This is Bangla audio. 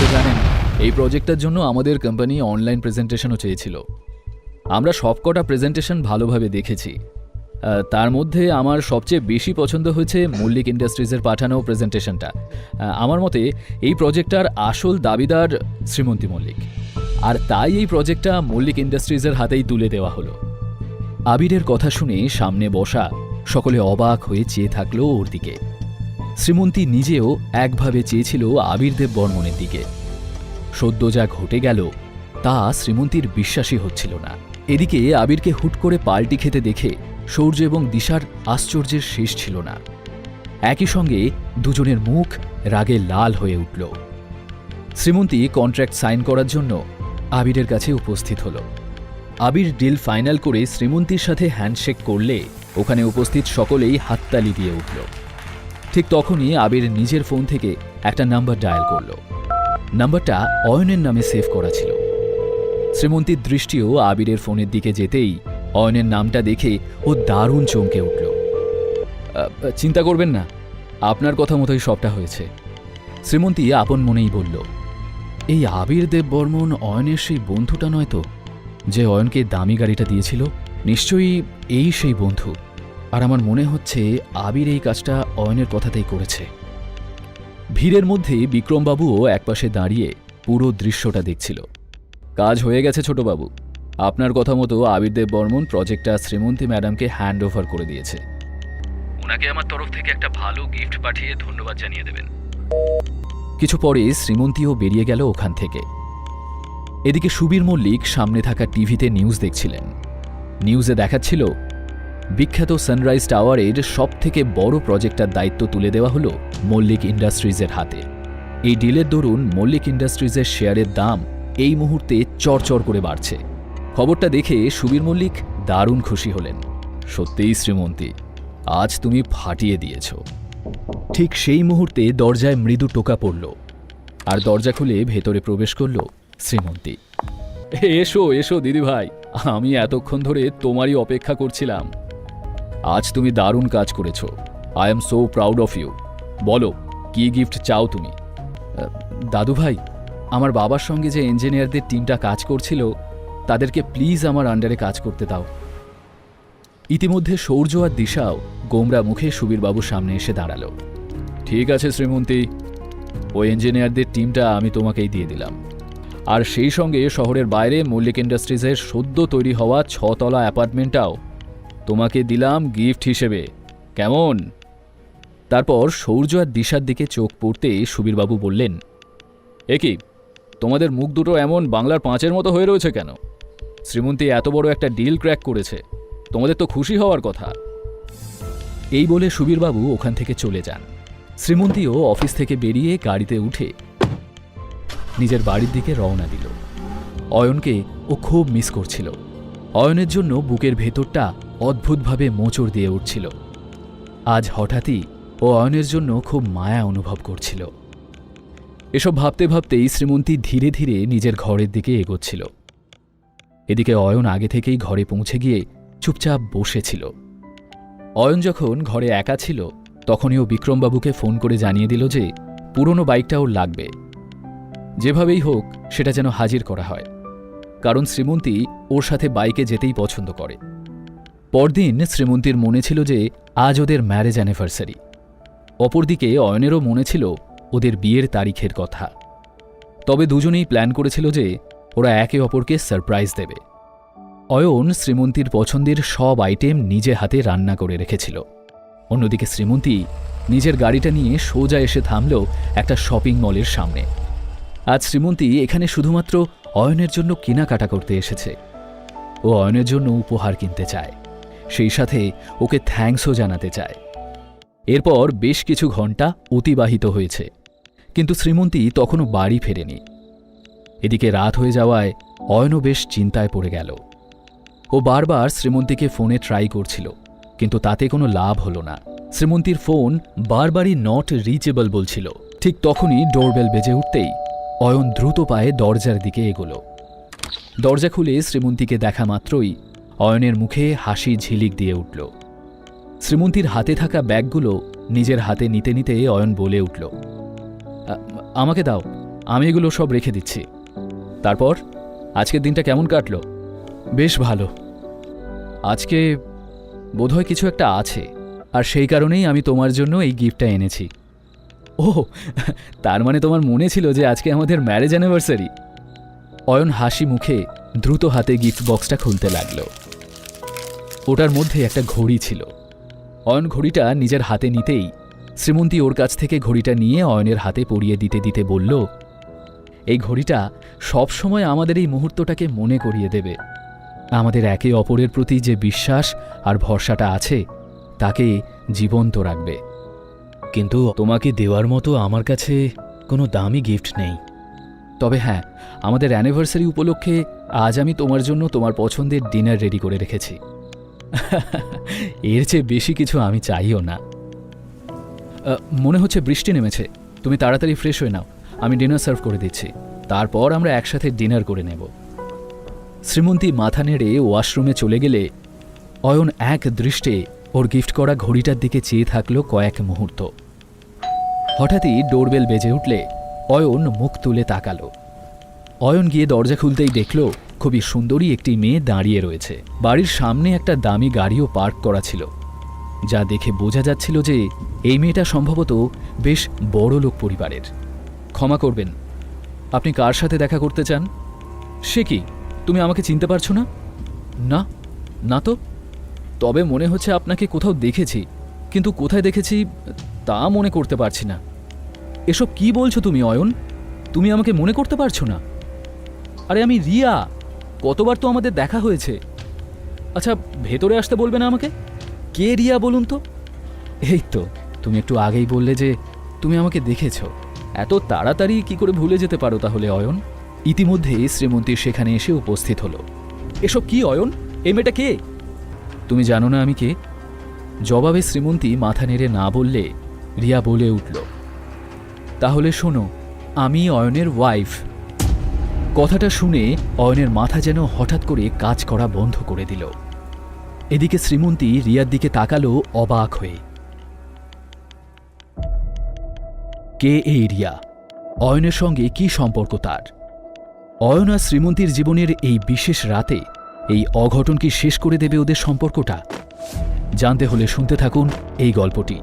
তো জানেন এই প্রজেক্টটার জন্য আমাদের কোম্পানি অনলাইন প্রেজেন্টেশনও চেয়েছিল। আমরা সবকটা প্রেজেন্টেশন ভালোভাবে দেখেছি। তার মধ্যে আমার সবচেয়ে বেশি পছন্দ হয়েছে মল্লিক ইন্ডাস্ট্রিজের পাঠানো প্রেজেন্টেশনটা। আমার মতে এই প্রজেক্টটার আসল দাবিদার শ্রীমন্তী মল্লিক, আর তাই এই প্রজেক্টটা মল্লিক ইন্ডাস্ট্রিজের হাতেই তুলে দেওয়া হলো। আবিরের কথা শুনে সামনে বসা সকলে অবাক হয়ে চেয়ে থাকলো ওর দিকে। শ্রীমন্তী নিজেও একভাবে চেয়েছিল আবির দেব বর্মনের দিকে। সদ্য যা ঘটে গেল তা শ্রীমন্তীর বিশ্বাসই হচ্ছিল না। এদিকে আবিরকে হুট করে পাল্টি খেতে দেখে সৌর্য এবং দিশার আশ্চর্যের শেষ ছিল না। একই সঙ্গে দুজনের মুখ রাগে লাল হয়ে উঠল। শ্রীমন্তী কন্ট্রাক্ট সাইন করার জন্য আবিরের কাছে উপস্থিত হল। আবির ডিল ফাইনাল করে শ্রীমন্তীর সাথে হ্যান্ডশেক করলে ওখানে উপস্থিত সকলেই হাততালি দিয়ে উঠল। ঠিক তখনই আবির নিজের ফোন থেকে একটা নাম্বার ডায়াল করল। নাম্বারটা অয়নের নামে সেভ করা ছিল। শ্রীমন্তীর দৃষ্টিও আবিরের ফোনের দিকে যেতেই অয়নের নামটা দেখে ও দারুণ চমকে উঠল। চিন্তা করবেন না, আপনার কথা মতোই সবটা হয়েছে, শ্রীমন্তী আপন মনেই বলল। এই আবির দেব বর্মন অয়নের সেই বন্ধুটা নয় তো, যে অয়নকে দামি গাড়িটা দিয়েছিল? নিশ্চয়ই এই সেই বন্ধু। আর আমার মনে হচ্ছে আবির এই কাজটা অয়নের কথাতেই করেছে। ভিড়ের মধ্যে বিক্রমবাবুও একপাশে দাঁড়িয়ে পুরো দৃশ্যটা দেখছিল। কাজ হয়ে গেছে ছোটবাবু, আপনার কথা মতো আবির দেব বর্মন প্রজেক্টটা শ্রীমন্তী ম্যাডামকে হ্যান্ড ওভার করে দিয়েছে। ওনাকে আমার তরফ থেকে একটা ভালো গিফট পাঠিয়ে ধন্যবাদ জানিয়ে দেবেন। কিছু পরে শ্রীমন্তীও বেরিয়ে গেল ওখান থেকে। এদিকে সুবীর মল্লিক সামনে থাকা টিভিতে নিউজ দেখছিলেন। নিউজে দেখাচ্ছিল বিখ্যাত সানরাইজ টাওয়ারের সবথেকে বড় প্রজেক্টটার দায়িত্ব তুলে দেওয়া হলো মল্লিক ইন্ডাস্ট্রিজের হাতে। এই ডিলের দরুন মল্লিক ইন্ডাস্ট্রিজের শেয়ারের দাম এই মুহূর্তে চড়চড় করে বাড়ছে। খবরটা দেখে সুবীর মল্লিক দারুণ খুশি হলেন। সত্যিই শ্রীমন্তী, আজ তুমি ফাটিয়ে দিয়েছ। ঠিক সেই মুহূর্তে দরজায় মৃদু টোকা পড়ল, আর দরজা খুলে ভেতরে প্রবেশ করল শ্রীমন্তী। এসো এসো দিদিভাই, আমি এতক্ষণ ধরে তোমারই অপেক্ষা করছিলাম। আজ তুমি দারুণ কাজ করেছ। I am so proud of you. বলো, কি গিফট চাও তুমি? দাদু ভাই, আমার বাবার সঙ্গে যে ইঞ্জিনিয়ারদের টিমটা কাজ করছিল তাদেরকে প্লিজ আমার আন্ডারে কাজ করতে দাও। ইতিমধ্যে সৌর্য আর দিশাও গোমরা মুখে সুবীরবাবুর সামনে এসে দাঁড়ালো। ঠিক আছে শ্রীমন্তী, ওই ইঞ্জিনিয়ারদের টিমটা আমি তোমাকেই দিয়ে দিলাম। আর সেই সঙ্গে শহরের বাইরে মল্লিক ইন্ডাস্ট্রিজের সদ্য তৈরি হওয়া 6 তলা অ্যাপার্টমেন্টটাও তোমাকে দিলাম গিফট হিসেবে। কেমন? তারপর সৌর্য আর দিশার দিকে চোখ পড়তে সুবীরবাবু বললেন, এ কি, তোমাদের মুখ দুটো এমন বাংলার 5-এর মতো হয়ে রয়েছে কেন? শ্রীমন্তী এত বড় একটা ডিল ক্র্যাক করেছে, তোমাদের তো খুশি হওয়ার কথা। এই বলে সুবীরবাবু ওখান থেকে চলে যান। শ্রীমন্তীও অফিস থেকে বেরিয়ে গাড়িতে উঠে নিজের বাড়ির দিকে রওনা দিল। অয়নকে ও খুব মিস করছিল। অয়নের জন্য বুকের ভেতরটা অদ্ভুতভাবে মোচড় দিয়ে উঠছিল। আজ হঠাৎই ও অয়নের জন্য খুব মায়া অনুভব করছিল। এসব ভাবতে ভাবতেই শ্রীমন্তী ধীরে ধীরে নিজের ঘরের দিকে এগোচ্ছিল। এদিকে অয়ন আগে থেকেই ঘরে পৌঁছে গিয়ে চুপচাপ বসেছিল। অয়ন যখন ঘরে একা ছিল তখনই ও বিক্রমবাবুকে ফোন করে জানিয়ে দিল যে পুরনো বাইকটা ওর লাগবে। যেভাবেই হোক সেটা যেন হাজির করা হয়, কারণ শ্রীমন্তী ওর সাথে বাইকে যেতেই পছন্দ করে। পরদিন শ্রীমন্তীর মনে ছিল যে আজ ওদের ম্যারেজ অ্যানিভার্সারি। অপরদিকে অয়নেরও মনে ছিল ওদের বিয়ের তারিখের কথা। তবে দুজনেই প্ল্যান করেছিল যে ওরা একে অপরকে সারপ্রাইজ দেবে। অয়ন শ্রীমন্তীর পছন্দের সব আইটেম নিজে হাতে রান্না করে রেখেছিল। অন্যদিকে শ্রীমন্তী নিজের গাড়িটা নিয়ে সোজা এসে থামল একটা শপিং মলের সামনে। আজ শ্রীমন্তী এখানে শুধুমাত্র অয়নের জন্য কেনাকাটা করতে এসেছে। ও অয়নের জন্য উপহার কিনতে চায়, সেই সাথে ওকে থ্যাঙ্কসও জানাতে চায়। এরপর বেশ কিছু ঘন্টা অতিবাহিত হয়েছে, কিন্তু শ্রীমন্তী তখনও বাড়ি ফেরেনি। এদিকে রাত হয়ে যাওয়ায় অয়নও বেশ চিন্তায় পড়ে গেল। ও বারবার শ্রীমন্তীকে ফোনে ট্রাই করছিল, কিন্তু তাতে কোনো লাভ হলো না। শ্রীমন্তীর ফোন বারবারই নট রিচেবল বলছিল। ঠিক তখনই ডোরবেল বেজে উঠতেই অয়ন দ্রুত পায়ে দরজার দিকে এগোল। দরজা খুলে শ্রীমন্তীকে দেখা মাত্রই অয়নের মুখে হাসি ঝিলিক দিয়ে উঠল। শ্রীমন্তীর হাতে থাকা ব্যাগগুলো নিজের হাতে নিতে নিতে অয়ন বলে উঠল, আমাকে দাও, আমি এগুলো সব রেখে দিচ্ছি। তারপর আজকের দিনটা কেমন কাটলো? বেশ ভালো। আজকে বোধহয় কিছু একটা আছে, আর সেই কারণেই আমি তোমার জন্য এই গিফটটা এনেছি। ও, তার মানে তোমার মনে ছিল যে আজকে আমাদের ম্যারেজ অ্যানিভার্সারি। অয়ন হাসি মুখে দ্রুত হাতে গিফট বক্সটা খুলতে লাগলো। ওটার মধ্যে একটা ঘড়ি ছিল। অয়ন ঘড়িটা নিজের হাতে নিতেই শ্রীমন্তী ওর কাছ থেকে ঘড়িটা নিয়ে অয়নের হাতে পরিয়ে দিতে দিতে বলল, এই ঘড়িটা সব সময় আমাদের এই মুহূর্তটাকে মনে করিয়ে দেবে। আমাদের একে অপরের প্রতি যে বিশ্বাস আর ভরসাটা আছে তাকে জীবন্ত রাখবে। কিন্তু তোমাকে দেওয়ার মতো আমার কাছে কোনো দামি গিফট নেই। তবে হ্যাঁ, আমাদের অ্যানিভার্সারি উপলক্ষে আজ আমি তোমার জন্য তোমার পছন্দের ডিনার রেডি করে রেখেছি। এর চেয়ে বেশি কিছু আমি চাইও না। মনে হচ্ছে বৃষ্টি নেমেছে, তুমি তাড়াতাড়ি ফ্রেশ হয়ে নাও, আমি ডিনার সার্ভ করে দিচ্ছি, তারপর আমরা একসাথে ডিনার করে নেব। শ্রীমন্তী মাথা নেড়ে ওয়াশরুমে চলে গেলে অয়ন এক দৃষ্টে ওর গিফট করা ঘড়িটার দিকে চেয়ে থাকল কয়েক মুহূর্ত। হঠাৎই ডোরবেল বেজে উঠলে অয়ন মুখ তুলে তাকালো। অয়ন গিয়ে দরজা খুলতেই দেখল খুবই সুন্দরী একটি মেয়ে দাঁড়িয়ে রয়েছে। বাড়ির সামনে একটা দামি গাড়িও পার্ক করা ছিল, যা দেখে বোঝা যাচ্ছিল যে এই মেয়েটা সম্ভবত বেশ বড় লোক পরিবারের। ক্ষমা করবেন, আপনি কার সাথে দেখা করতে চান? সে কি, তুমি আমাকে চিনতে পারছো না? না, না তো। তবে মনে হচ্ছে আপনাকে কোথাও দেখেছি, কিন্তু কোথায় দেখেছি তা মনে করতে পারছি না। এসব কি বলছো তুমি অয়ন? তুমি আমাকে মনে করতে পারছো না? আরে আমি রিয়া, কতবার তো আমাদের দেখা হয়েছে। আচ্ছা, ভেতরে আসতে বলবে না আমাকে? কে রিয়া বলুন তো? এই তো, তুমি একটু আগেই বললে যে তুমি আমাকে দেখেছো। এত তাড়াতাড়ি কি করে ভুলে যেতে পারো তাহলে অয়ন? ইতিমধ্যে শ্রীমন্তী সেখানে এসে উপস্থিত হলো। এসব কি অয়ন? এই মেয়েটা কে? তুমি জানো না আমি কে? জবাবে শ্রীমন্তী মাথা নেড়ে না বললে রিয়া বলে উঠল, তাহলে শোনো, আমি অয়নের ওয়াইফ। কথাটা শুনে অয়নের মাথা যেন হঠাৎ করে কাজ করা বন্ধ করে দিল। এদিকে শ্রীমন্তী রিয়ার দিকে তাকালো অবাক হয়ে। কে এই রিয়া? অয়নের সঙ্গে কি সম্পর্ক তার? অয়ন আর শ্রীমন্তীর জীবনের এই বিশেষ রাতে এই অঘটন কি শেষ করে দেবে ওদের সম্পর্কটা? জানতে হলে শুনতে থাকুন এই গল্পটি।